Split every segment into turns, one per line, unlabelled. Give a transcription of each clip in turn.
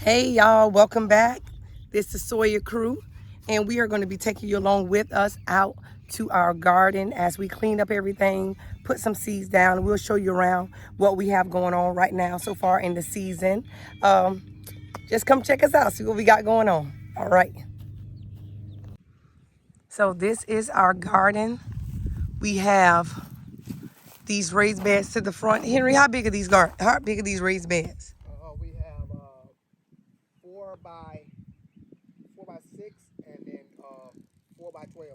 Hey y'all, welcome back. This is Sawyer crew, and we are going to be taking you along with us out to our garden as we clean up everything, put some seeds down, and we'll show you around what we have going on right now so far in the season. Just come check us out, see what we got going on. All right. So this is our garden. We have these raised beds to the front. Henry, how big are these raised beds?
We have 4 by 6, and then 4 by 12.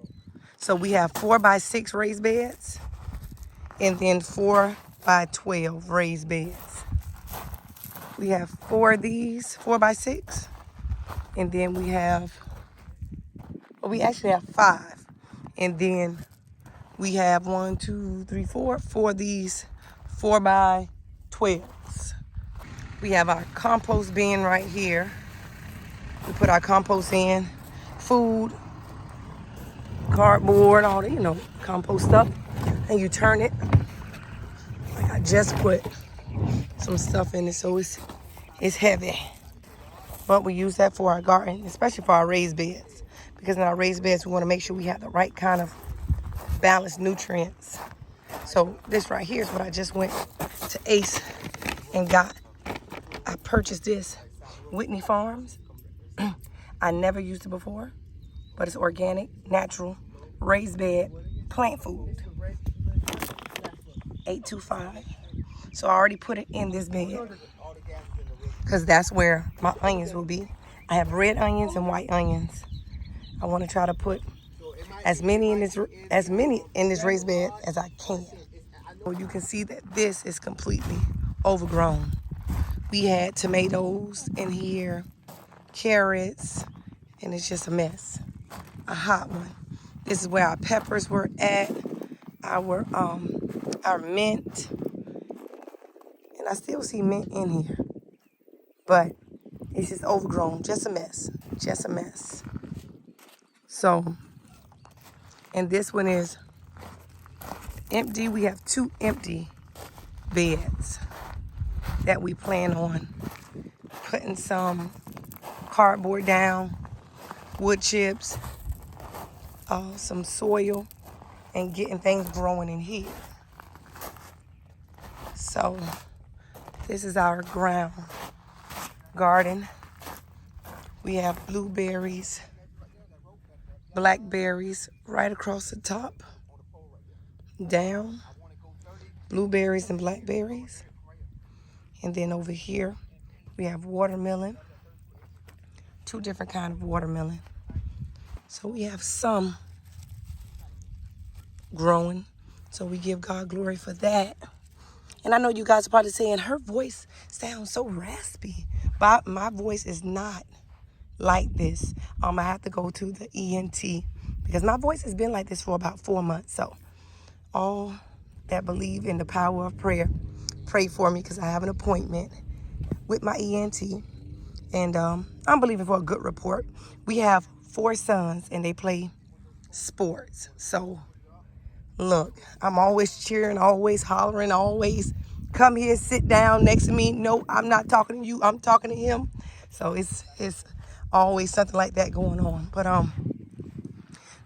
So we have 4 by 6 raised beds, and then 4 by 12 raised beds. We have 4 of these 4 by 6, and then we actually have 5, and then we have 1, 2, 3, 4 of these 4 by 12s. We have our compost bin right here. We put our compost in, food, cardboard, all the compost stuff, and you turn it. Like I just put some stuff in it, so it's heavy. But we use that for our garden, especially for our raised beds. Because in our raised beds, we want to make sure we have the right kind of balanced nutrients. So this right here is what I just went to Ace and got. I purchased this Whitney Farms. I never used it before, but it's organic, natural, raised bed, plant food. 825. So I already put it in this bed because that's where my onions will be. I have red onions and white onions. I want to try to put as many in this raised bed as I can. So you can see that this is completely overgrown. We had tomatoes in here, carrots, and it's just a mess. A hot one. This is where our peppers were at, our mint, and I still see mint in here, but it's just overgrown, just a mess. So, and this one is empty. We have 2 empty beds that we plan on putting some cardboard down, wood chips, some soil, and getting things growing in here. So this is our ground garden. We have blueberries, blackberries right across the top, down, blueberries and blackberries. And then over here, we have watermelon, 2 different kinds of watermelon. So we have some growing. So we give God glory for that. And I know you guys are probably saying, her voice sounds so raspy. But my voice is not like this. I have to go to the ENT because my voice has been like this for about 4 months. So all that believe in the power of prayer, pray for me because I have an appointment with my ENT. And I'm believing for a good report. We have 4 sons and they play sports. So look, I'm always cheering, always hollering, always come here, sit down next to me. No, I'm not talking to you. I'm talking to him. So it's always something like that going on. But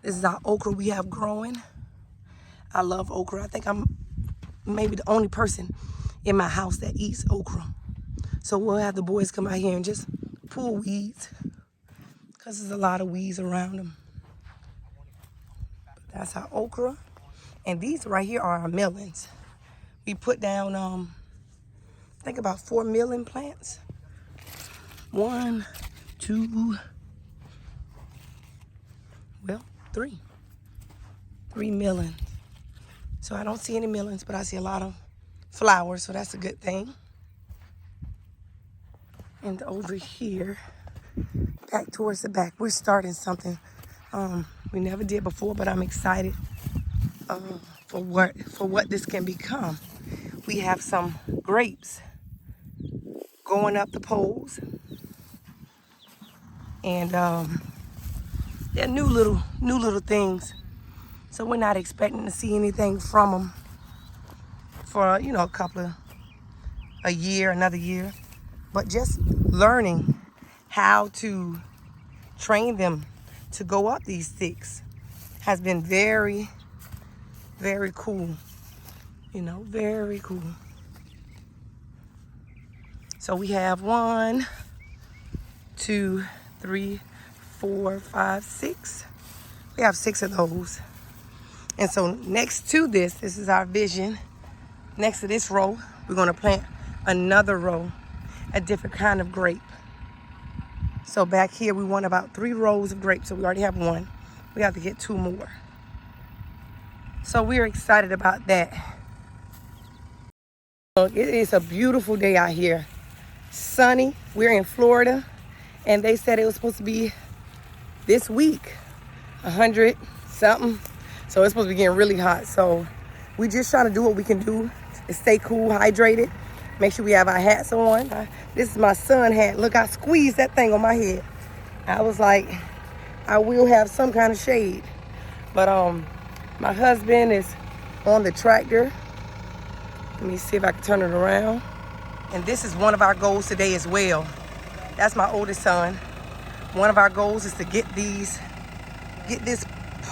this is our okra we have growing. I love okra. I think I'm maybe the only person in my house that eats okra. So we'll have the boys come out here and just pull weeds because there's a lot of weeds around them. But that's our okra. And these right here are our melons. We put down, I think about 4 melon plants. 1, 2, 3. 3 melons. So I don't see any melons, but I see a lot of flowers, so that's a good thing. And over here, back towards the back, we're starting something we never did before, but I'm excited for what this can become. We have some grapes going up the poles, and they're new little things. So we're not expecting to see anything from them for another year, but just learning how to train them to go up these sticks has been very, very cool. You know, very cool. So we have 1, 2, 3, 4, 5, 6. We have 6 of those. And so next to this is our vision. Next to this row, we're gonna plant another row, a different kind of grape. So back here, we want about 3 rows of grapes. So we already have 1. We have to get 2 more. So we're excited about that. Look, it is a beautiful day out here. Sunny. We're in Florida, and they said it was supposed to be this week 100 something. So it's supposed to be getting really hot. So we just trying to do what we can do to stay cool, hydrated. Make sure we have our hats on. This is my sun hat. Look, I squeezed that thing on my head. I was like, I will have some kind of shade. But my husband is on the tractor. Let me see if I can turn it around. And this is one of our goals today as well. That's my oldest son. One of our goals is to get these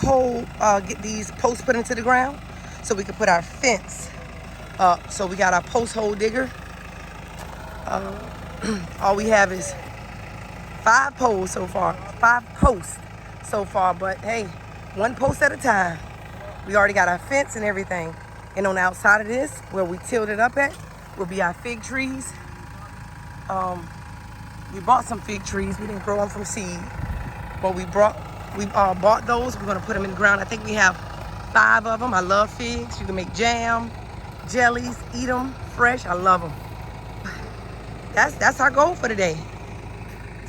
posts put into the ground so we can put our fence up. So we got our post hole digger. All we have is 5 posts so far. 5 posts so far, but hey, 1 post at a time. We already got our fence and everything. And on the outside of this, where we tilled it up at, will be our fig trees. We bought some fig trees. We didn't grow them from seed, but we bought those. We're gonna put them in the ground. I think we have 5 of them. I love figs. You can make jam, jellies, eat them fresh. I love them. That's our goal for today,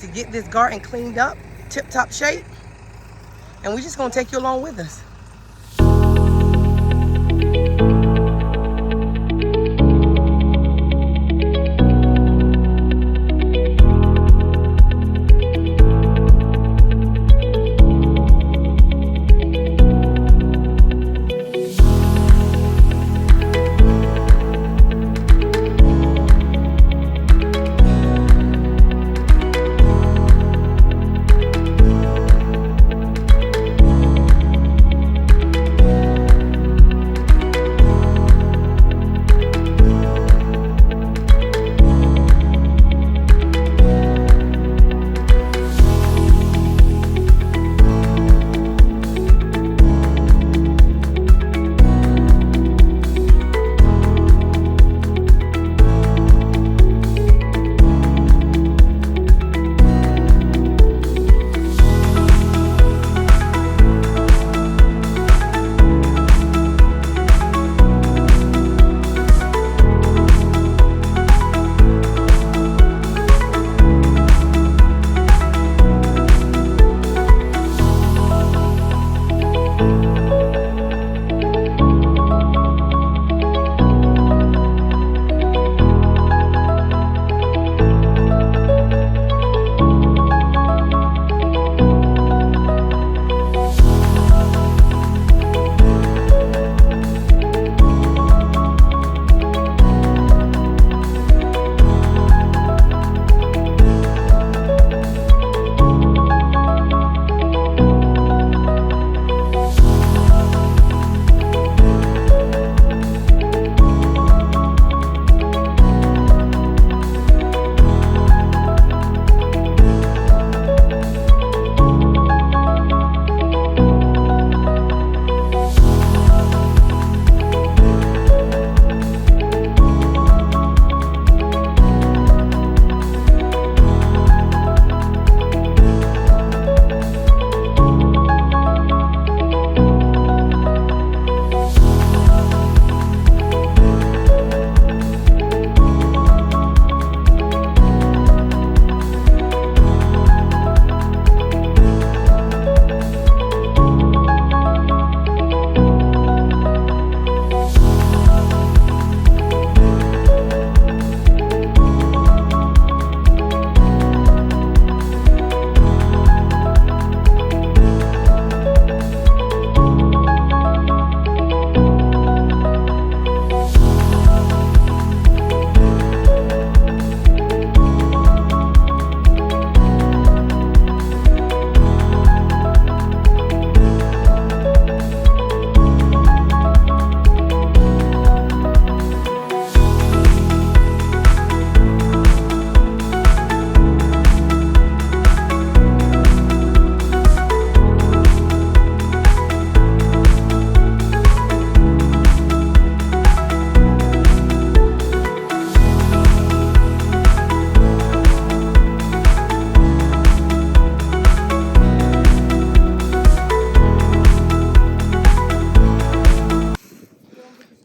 to get this garden cleaned up, tip-top shape, and we're just gonna take you along with us.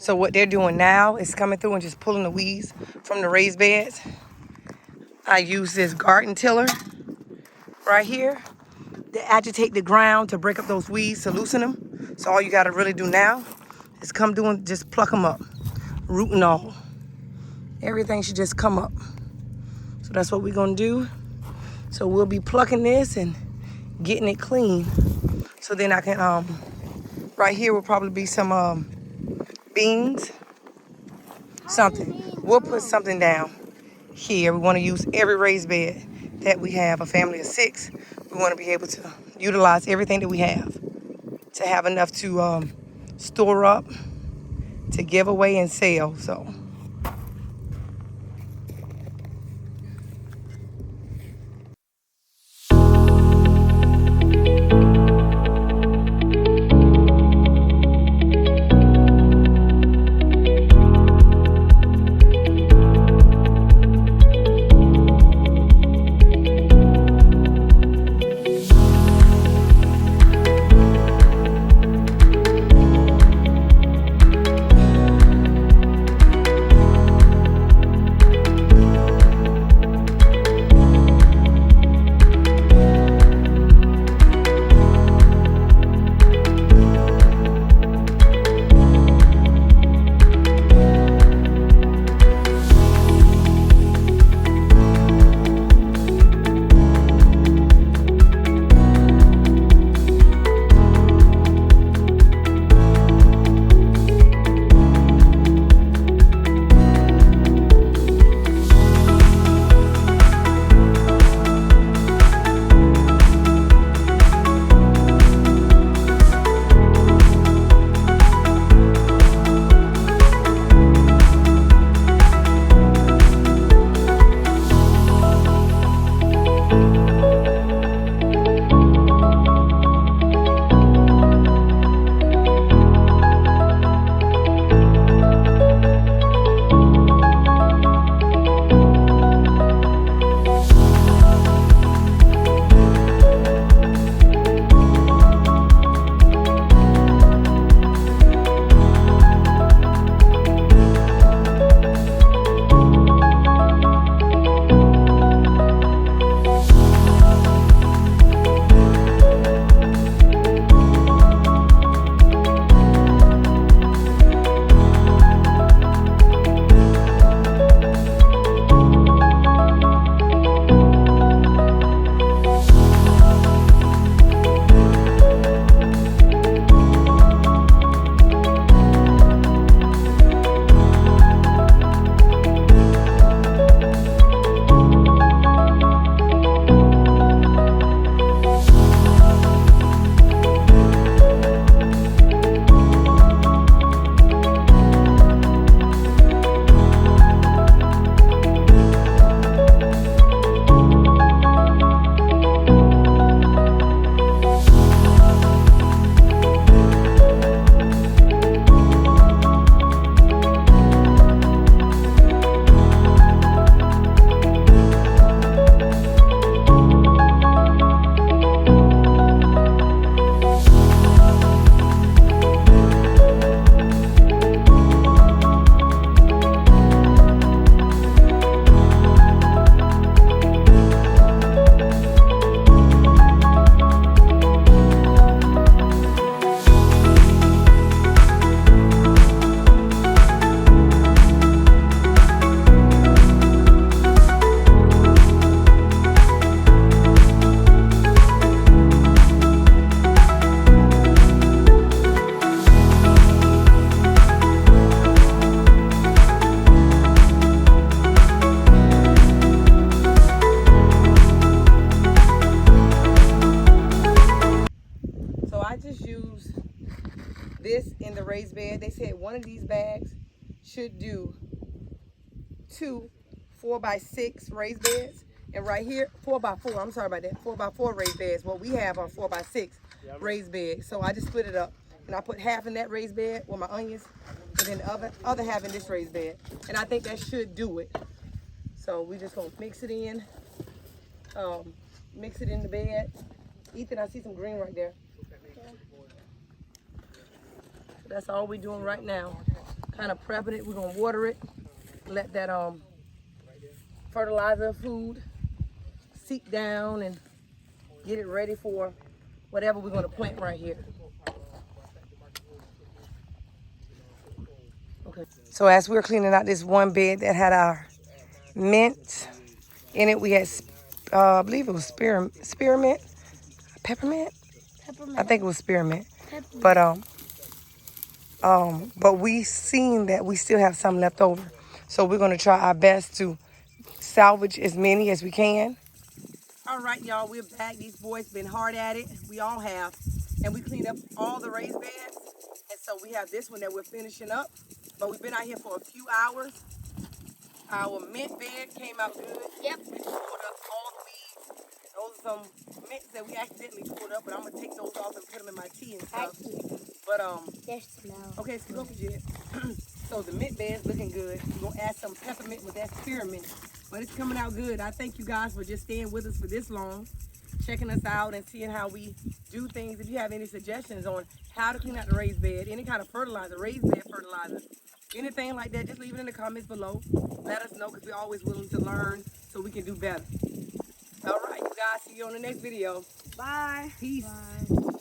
So what they're doing now is coming through and just pulling the weeds from the raised beds. I use this garden tiller right here to agitate the ground to break up those weeds, to loosen them. So all you gotta really do now is come through and just pluck them up, root and all. Everything should just come up. So that's what we're gonna do. So we'll be plucking this and getting it clean. So then I can, right here will probably be some beans, something. We'll put something down here. We wanna use every raised bed that we have, a family of 6. We wanna be able to utilize everything that we have to have enough to store up, to give away and sell, so. this in the raised bed. They said one of these bags should do 2 4x6 raised beds. And right here, 4x4, I'm sorry about that, 4x4 raised beds. What we have are 4x6 raised beds. So I just split it up. And I put half in that raised bed with my onions, and then the other half in this raised bed. And I think that should do it. So we just gonna mix it in. Mix it in the bed. Ethan, I see some green right there. That's all we're doing right now. kind of prepping it. We're gonna water it, let that fertilizer food seep down and get it ready for whatever we're gonna plant right here. Okay. So as we were cleaning out this one bed that had our mint in it, we had, I believe it was spearmint, peppermint. I think it was spearmint. But we seen that we still have some left over, so we're gonna try our best to salvage as many as we can. All right, y'all, we're back. These boys been hard at it. We all have, and we cleaned up all the raised beds, and so we have this one that we're finishing up. But we've been out here for a few hours. Our mint bed came out good. Yep. We pulled up all the weeds. Those are some mints that we accidentally pulled up, but I'm gonna take those off and put them in my tea and stuff. But
they smell.
okay, smoke it, Jet. So the mint bed's looking good. We're gonna add some peppermint with that spearmint. But it's coming out good. I thank you guys for just staying with us for this long, checking us out and seeing how we do things. If you have any suggestions on how to clean out the raised bed, any kind of fertilizer, raised bed fertilizer, anything like that, just leave it in the comments below. Let us know, because we're always willing to learn so we can do better. All right, you guys, see you on the next video. Bye. Peace. Bye.